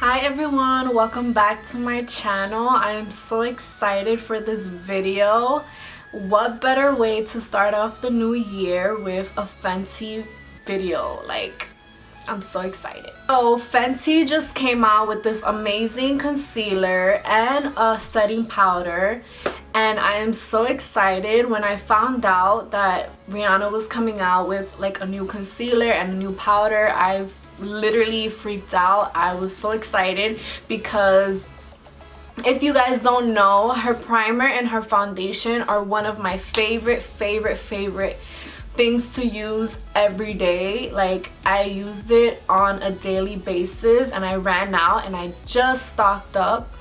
Hi everyone, welcome back to my channel. I am so excited for this video. What better way to start off the new year with a Fenty video? Like, I'm so excited. So Fenty just came out with this amazing concealer and a setting powder, and I am so excited. When I found out that Rihanna was coming out with like a new concealer and a new powder, I've literally freaked out. I was so excited because if you guys don't know, her primer and her foundation are one of my favorite things to use every day. Like, I used it on a daily basis and I ran out and I just stocked up.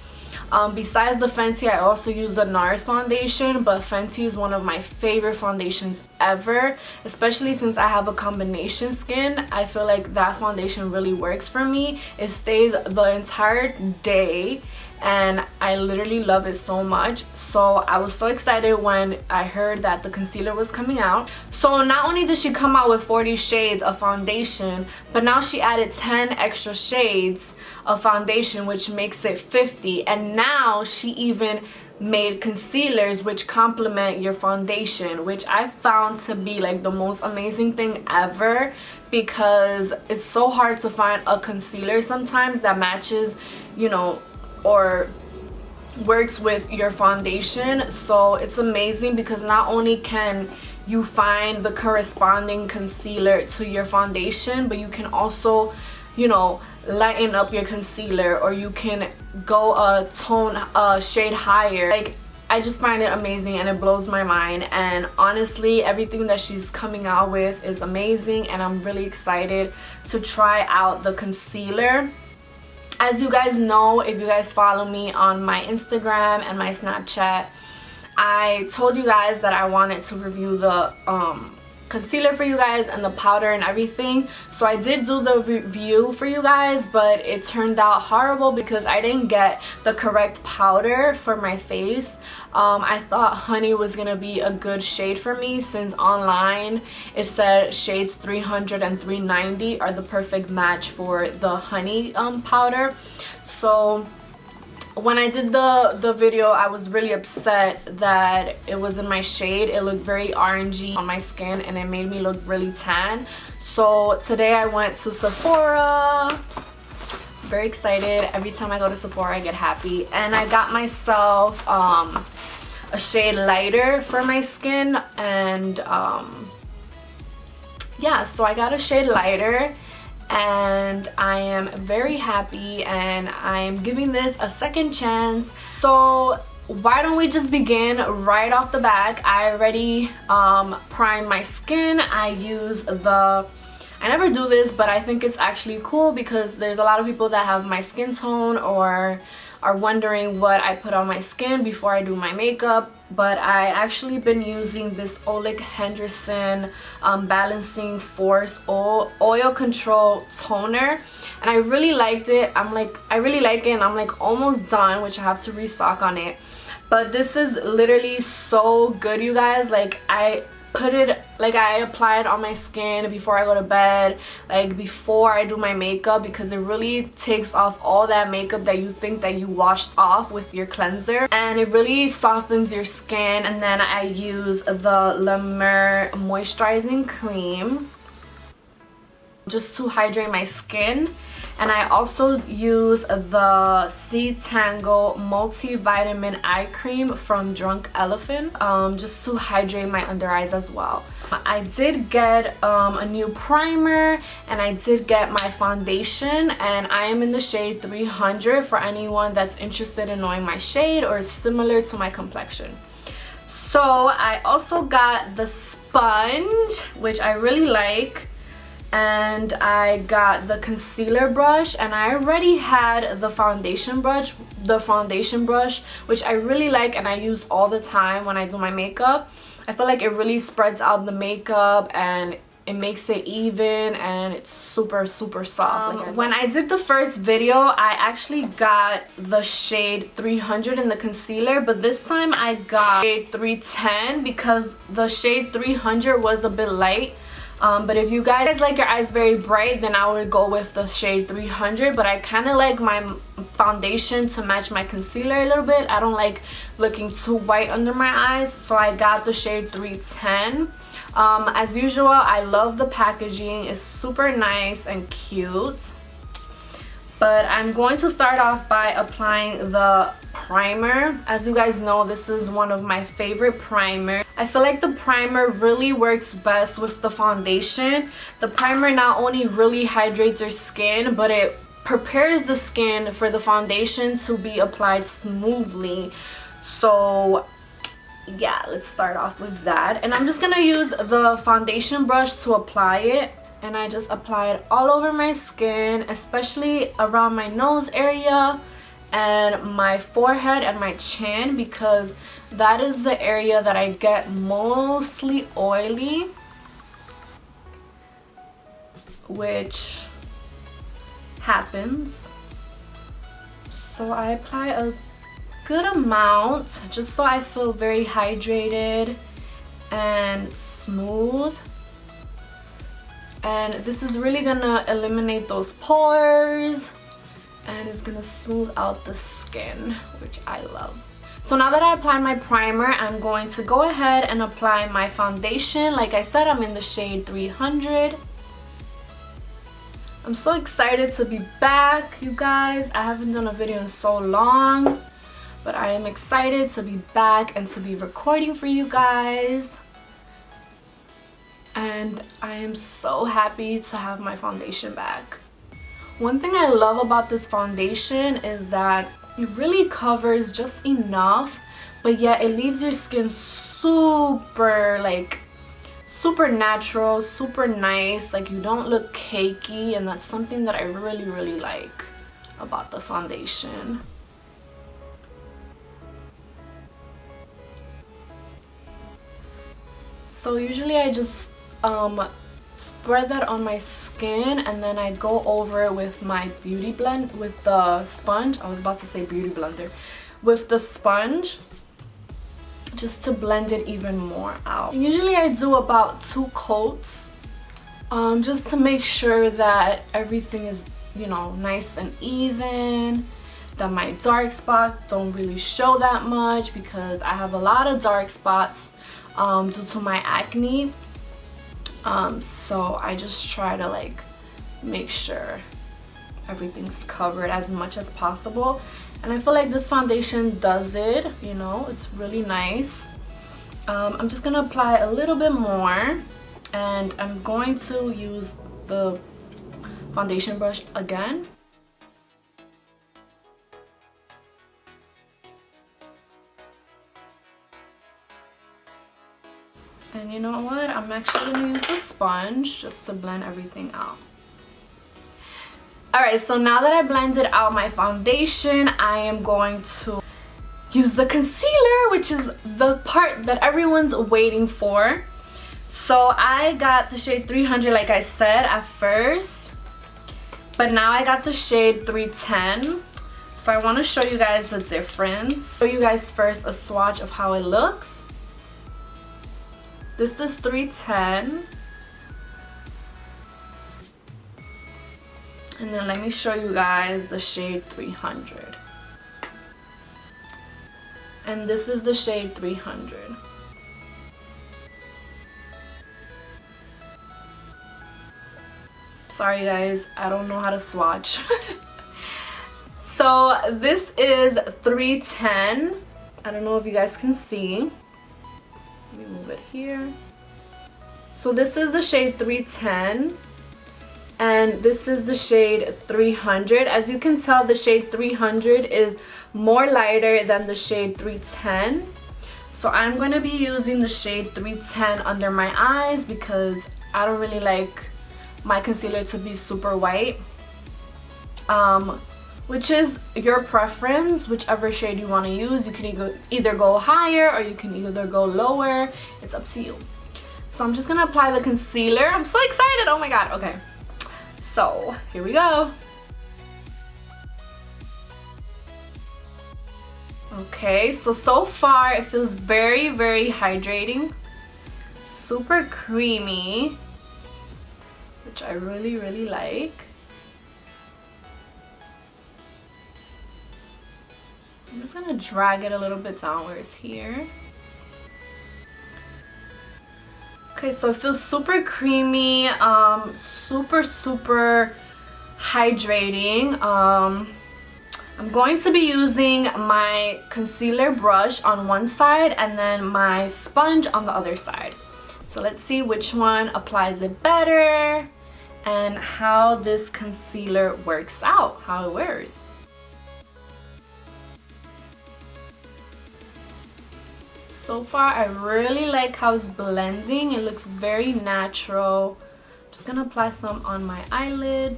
Besides the Fenty, I also use the NARS foundation, but Fenty is one of my favorite foundations ever, especially since I have a combination skin. I feel like that foundation really works for me. It stays the entire day and I literally love it so much. So I was so excited when I heard that the concealer was coming out. So not only did she come out with 40 shades of foundation, but now she added 10 extra shades of foundation, which makes it 50. And now she even made concealers which complement your foundation, which I found to be like the most amazing thing ever, because it's so hard to find a concealer sometimes that matches, you know, or works with your foundation. So it's amazing because not only can you find the corresponding concealer to your foundation, but you can also, you know, lighten up your concealer, or you can go a shade higher. Like, I just find it amazing and it blows my mind. And honestly, everything that she's coming out with is amazing and I'm really excited to try out the concealer. As you guys know, if you guys follow me on my Instagram and my Snapchat, I told you guys that I wanted to review the concealer for you guys and the powder and everything. So I did do the review for you guys, but it turned out horrible because I didn't get the correct powder for my face. I thought honey was gonna be a good shade for me, since online it said shades 300 and 390 are the perfect match for the honey powder. So when I did the video, I was really upset that it wasn't my shade. It looked very orangey on my skin and it made me look really tan. So today I went to Sephora. Very excited. Every time I go to Sephora I get happy, and I got myself a shade lighter for my skin. And yeah, so I got a shade lighter and I am very happy and I am giving this a second chance. So why don't we just begin right off the back. I already primed my skin. I never do this, but I think it's actually cool because there's a lot of people that have my skin tone or are wondering what I put on my skin before I do my makeup. But I actually been using this Ole Henderson Balancing Force Oil Control Toner, and I really liked it. I really like it, and I'm like almost done, which I have to restock on it. But this is literally so good, you guys. Like, I apply it on my skin before I go to bed, like before I do my makeup, because it really takes off all that makeup that you think that you washed off with your cleanser, and it really softens your skin. And then I use the La Mer moisturizing cream just to hydrate my skin. And I also use the C Tango multivitamin eye cream from Drunk Elephant, just to hydrate my under eyes as well. I did get a new primer and I did get my foundation, and I am in the shade 300 for anyone that's interested in knowing my shade or is similar to my complexion. So I also got the sponge, which I really like. And I got the concealer brush, and I already had the foundation brush, which I really like and I use all the time when I do my makeup. I feel like it really spreads out the makeup and it makes it even, and it's super soft. When I did the first video, I actually got the shade 300 in the concealer, but this time I got shade 310 because the shade 300 was a bit light But if you guys like your eyes very bright, then I would go with the shade 300. But I kind of like my foundation to match my concealer a little bit. I don't like looking too white under my eyes, so I got the shade 310. As usual, I love the packaging. It's super nice and cute. But I'm going to start off by applying the primer. As you guys know, this is one of my favorite primers. I feel like the primer really works best with the foundation. The primer not only really hydrates your skin, but it prepares the skin for the foundation to be applied smoothly. So yeah, let's start off with that. And I'm just gonna use the foundation brush to apply it. And I just apply it all over my skin, especially around my nose area and my forehead and my chin, because that is the area that I get mostly oily, which happens. So I apply a good amount just so I feel very hydrated and smooth. And this is really gonna eliminate those pores and it's gonna smooth out the skin, which I love. So now that I applied my primer, I'm going to go ahead and apply my foundation. Like I said, I'm in the shade 300. I'm so excited to be back, you guys. I haven't done a video in so long, but I am excited to be back and to be recording for you guys. And I am so happy to have my foundation back. One thing I love about this foundation is that it really covers just enough, but yet it leaves your skin super natural, super nice. Like, you don't look cakey, and that's something that I really like about the foundation. So usually I just spread that on my skin, and then I go over it with my beauty blend, with the sponge. I was about to say beauty blender. With the sponge, just to blend it even more out. Usually I do about 2 coats, just to make sure that everything is, you know, nice and even, that my dark spots don't really show that much, because I have a lot of dark spots due to my acne. So I just try to like make sure everything's covered as much as possible, and I feel like this foundation does it. You know, it's really nice. I'm just gonna apply a little bit more, and I'm going to use the foundation brush again. And you know what? I'm actually going to use the sponge just to blend everything out. Alright, so now that I blended out my foundation, I am going to use the concealer, which is the part that everyone's waiting for. So I got the shade 300 like I said at first, but now I got the shade 310. So I want to show you guys the difference. Show you guys first a swatch of how it looks. This is 310. And then let me show you guys the shade 300. And this is the shade 300. Sorry guys, I don't know how to swatch. So this is 310. I don't know if you guys can see. Let me move it here. So this is the shade 310, and this is the shade 300. As you can tell, the shade 300 is more lighter than the shade 310. So I'm going to be using the shade 310 under my eyes, because I don't really like my concealer to be super white. Which is your preference, whichever shade you want to use. You can either go higher or you can either go lower. It's up to you. So I'm just going to apply the concealer. I'm so excited. Oh my god. Okay. So here we go. Okay, so far it feels very hydrating. Super creamy. which I really like. I'm just gonna drag it a little bit downwards here. Okay, so it feels super creamy, super hydrating. I'm going to be using my concealer brush on one side and then my sponge on the other side. So let's see which one applies it better and how this concealer works out, how it wears. So far, I really like how it's blending. It looks very natural. I'm just gonna apply some on my eyelid.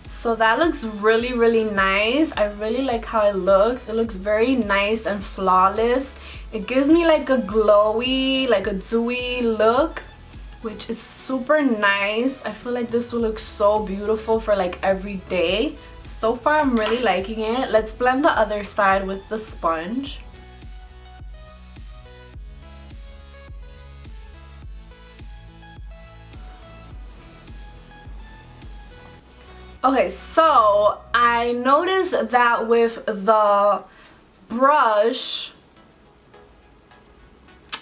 So that looks really nice. I really like how it looks. It looks very nice and flawless. It gives me like a glowy, like a dewy look, which is super nice. I feel like this will look so beautiful for like every day. So far, I'm really liking it. Let's blend the other side with the sponge. Okay, so I noticed that with the brush,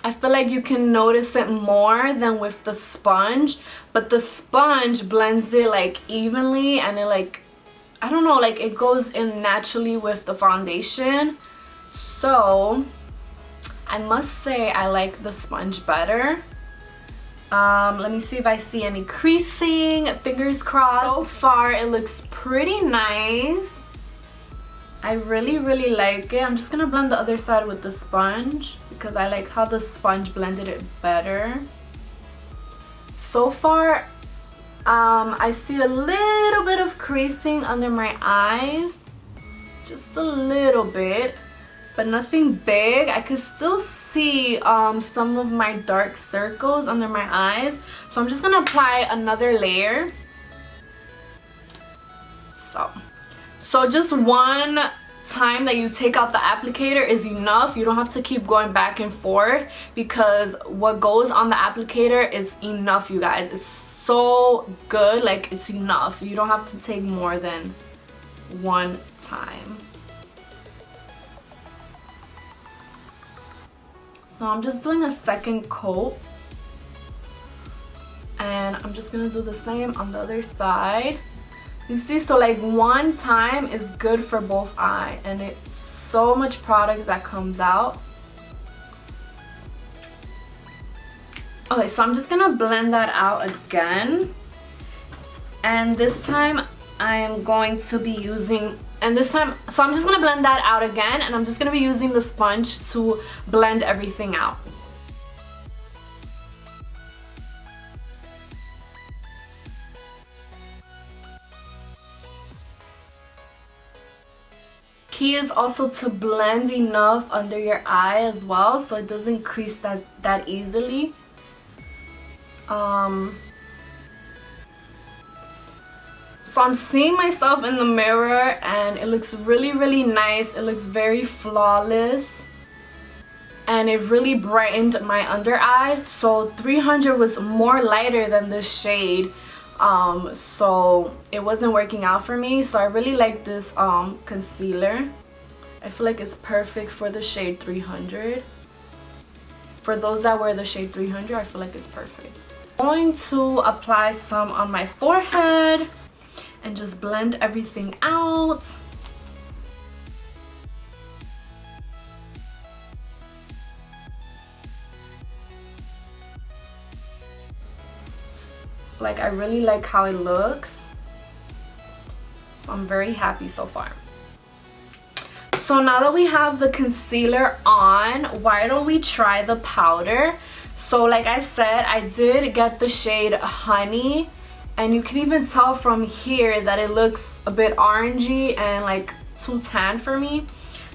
I feel like you can notice it more than with the sponge, but the sponge blends it like evenly and it like, I don't know, like it goes in naturally with the foundation. So I must say I like the sponge better. Let me see if I see any creasing. Fingers crossed. So far it looks pretty nice. I really like it. I'm just gonna blend the other side with the sponge because I like how the sponge blended it better. So far I see a little bit of creasing under my eyes, just a little bit, but nothing big. I could still see some of my dark circles under my eyes, so I'm just gonna apply another layer. So just one time that you take out the applicator is enough. You don't have to keep going back and forth because what goes on the applicator is enough, you guys. It's so good, like it's enough. You don't have to take more than one time. So I'm just doing a second coat and I'm just gonna do the same on the other side. You see, so like one time is good for both eyes and it's so much product that comes out. Okay, so I'm just gonna blend that out again, and this time I am going to be using, so I'm just gonna blend that out again, and I'm just gonna be using the sponge to blend everything out. Key is also to blend enough under your eye as well so it doesn't crease that easily. So I'm seeing myself in the mirror and it looks really nice. It looks very flawless and it really brightened my under eye. So 300 was more lighter than this shade, so it wasn't working out for me. So I really like this concealer. I feel like it's perfect for the shade 300. For those that wear the shade 300, I feel like it's perfect. I'm going to apply some on my forehead and just blend everything out. Like, I really like how it looks. So I'm very happy so far. So now that we have the concealer on, why don't we try the powder? So like I said, I did get the shade Honey, and you can even tell from here that it looks a bit orangey and like too tan for me.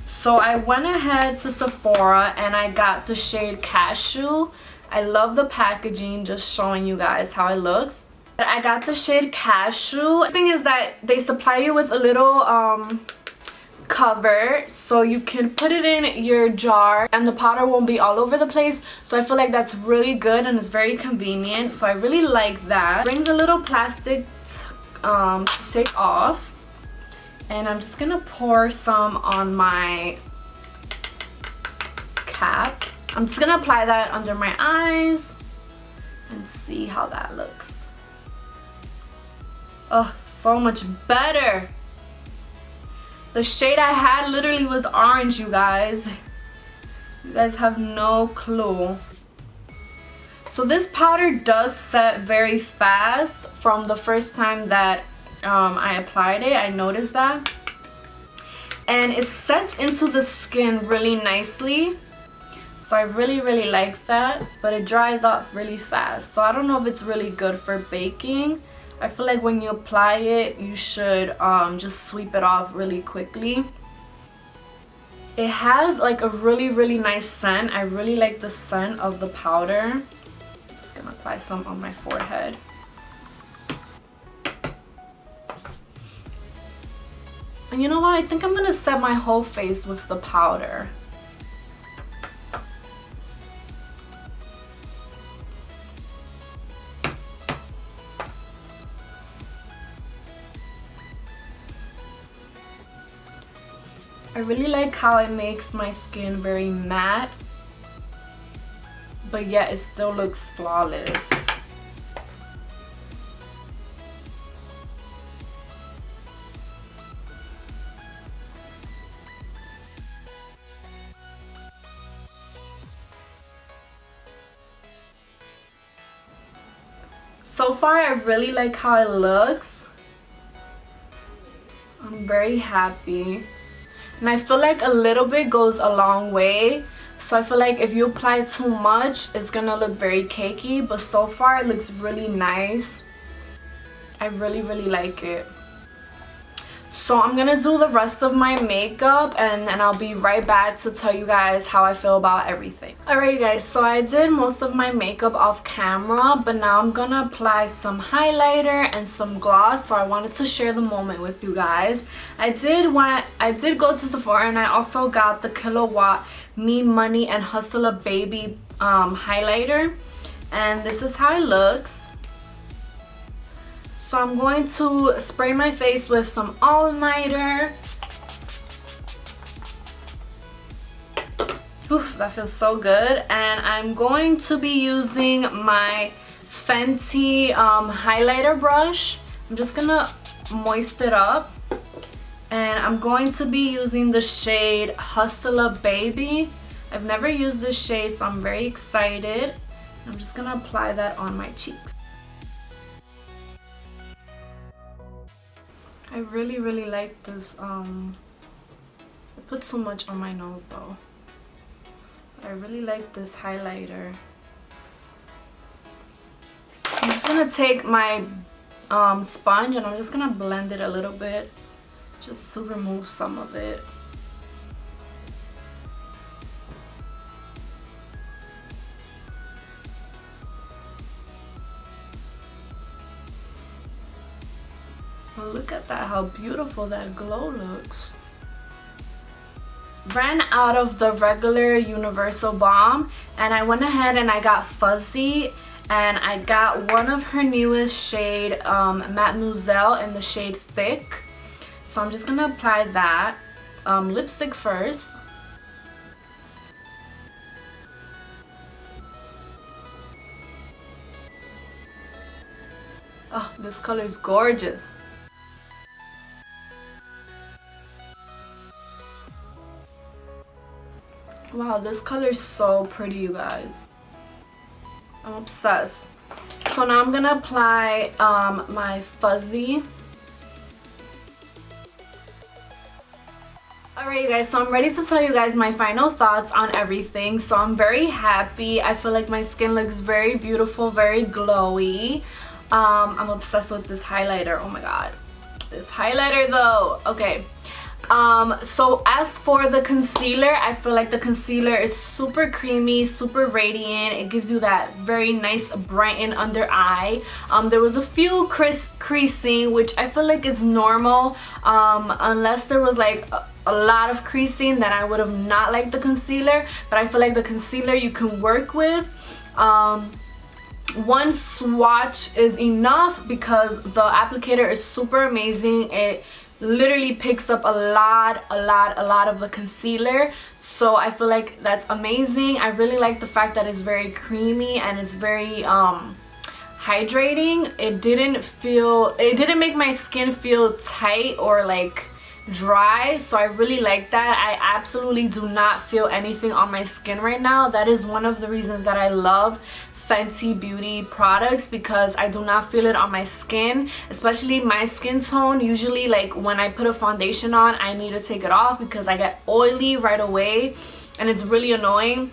So I went ahead to Sephora and I got the shade Cashew. I love the packaging, just showing you guys how it looks. I got the shade Cashew. The thing is that they supply you with a little cover so you can put it in your jar and the powder won't be all over the place. So I feel like that's really good and it's very convenient, so I really like that. Brings a little plastic to take off, and I'm just gonna pour some on my cap. I'm just gonna apply that under my eyes and see how that looks. Oh, so much better. The shade I had literally was orange, you guys. You guys have no clue. So this powder does set very fast from the first time that I applied it. I noticed that. And it sets into the skin really nicely. So I really like that. But it dries off really fast. So I don't know if it's really good for baking. I feel like when you apply it, you should just sweep it off really quickly. It has like a really nice scent. I really like the scent of the powder. Just gonna apply some on my forehead. And you know what? I think I'm gonna set my whole face with the powder. I really like how it makes my skin very matte, but yet it still looks flawless. So far, I really like how it looks. I'm very happy. And I feel like a little bit goes a long way. So I feel like if you apply too much, it's gonna look very cakey. But so far, it looks really nice. I really like it. So I'm gonna do the rest of my makeup and then I'll be right back to tell you guys how I feel about everything. Alright guys, so I did most of my makeup off camera, but now I'm gonna apply some highlighter and some gloss. So I wanted to share the moment with you guys. I did go to Sephora and I also got the Kilowatt Me Money and Hustla Baby highlighter, and this is how it looks. So I'm going to spray my face with some all-nighter. Oof, that feels so good. And I'm going to be using my Fenty highlighter brush. I'm just gonna moist it up. And I'm going to be using the shade Hustla Baby. I've never used this shade, so I'm very excited. I'm just gonna apply that on my cheeks. I really like this. I put too much on my nose though. I really like this highlighter. I'm just gonna take my sponge and I'm just gonna blend it a little bit just to remove some of it. Oh, look at that, how beautiful that glow looks. Ran out of the regular universal balm and I went ahead and I got Fuzzy, and I got one of her newest shade, Mademoiselle, in the shade Thick. So I'm just gonna apply that lipstick first. Oh, this color is gorgeous. Wow, this color is so pretty, you guys. I'm obsessed. So now I'm gonna apply my Fuzzy. Alright you guys, so I'm ready to tell you guys my final thoughts on everything. So I'm very happy. I feel like my skin looks very beautiful, very glowy. I'm obsessed with this highlighter. Oh my god. This highlighter though. Okay. So as for the concealer, I feel like the concealer is super creamy, super radiant. It gives you that very nice brighten under eye. There was a few creasing, which I feel like is normal, unless there was like a lot of creasing, then I would have not liked the concealer. But I feel like the concealer you can work with. One swatch is enough because the applicator is super amazing. It literally picks up a lot of the concealer, so I feel like that's amazing. I really like the fact that it's very creamy and it's very hydrating. It didn't make my skin feel tight or like dry, so I really like that. I absolutely do not feel anything on my skin right now. That is one of the reasons that I love Fenty Beauty products, because I do not feel it on my skin, especially my skin tone. Usually, like when I put a foundation on, I need to take it off because I get oily right away and it's really annoying.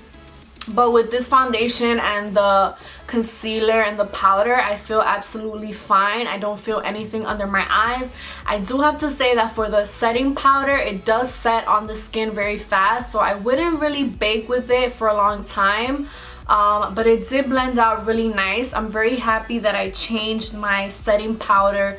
But with this foundation and the concealer and the powder, I feel absolutely fine. I don't feel anything under my eyes. I do have to say that for the setting powder, it does set on the skin very fast, so I wouldn't really bake with it for a long time. But it did blend out really nice. I'm very happy that I changed my setting powder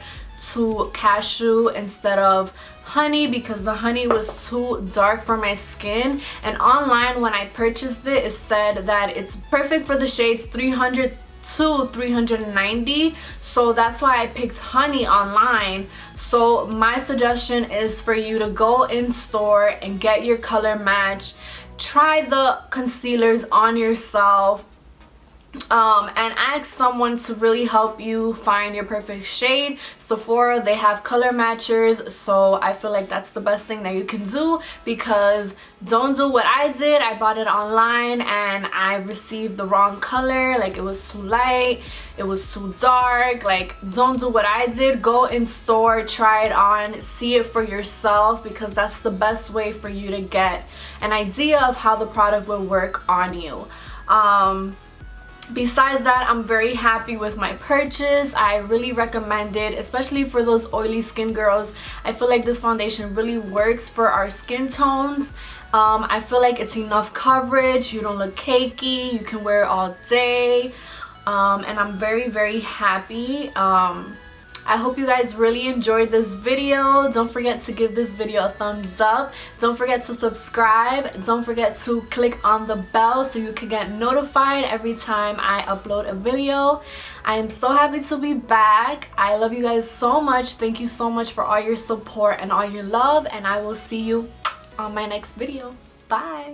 to Cashew instead of honey, because the honey was too dark for my skin. And online when I purchased it, it said that it's perfect for the shades 300 to 390, so that's why I picked honey online. So my suggestion is for you to go in store and get your color match. Try the concealers on yourself, and ask someone to really help you find your perfect shade. Sephora, they have color matchers, so I feel like that's the best thing that you can do, because don't do what I did. I bought it online and I received the wrong color. Like, it was too light, it was too dark. Like, don't do what I did. Go in store, try it on, see it for yourself, because that's the best way for you to get an idea of how the product will work on you. Besides that, I'm very happy with my purchase. I really recommend it, especially for those oily skin girls. I feel like this foundation really works for our skin tones. I feel like it's enough coverage. You don't look cakey. You can wear it all day. And I'm very happy. I hope you guys really enjoyed this video. Don't forget to give this video a thumbs up. Don't forget to subscribe. Don't forget to click on the bell so you can get notified every time I upload a video. I am so happy to be back. I love you guys so much. Thank you so much for all your support and all your love, and I will see you on my next video. Bye.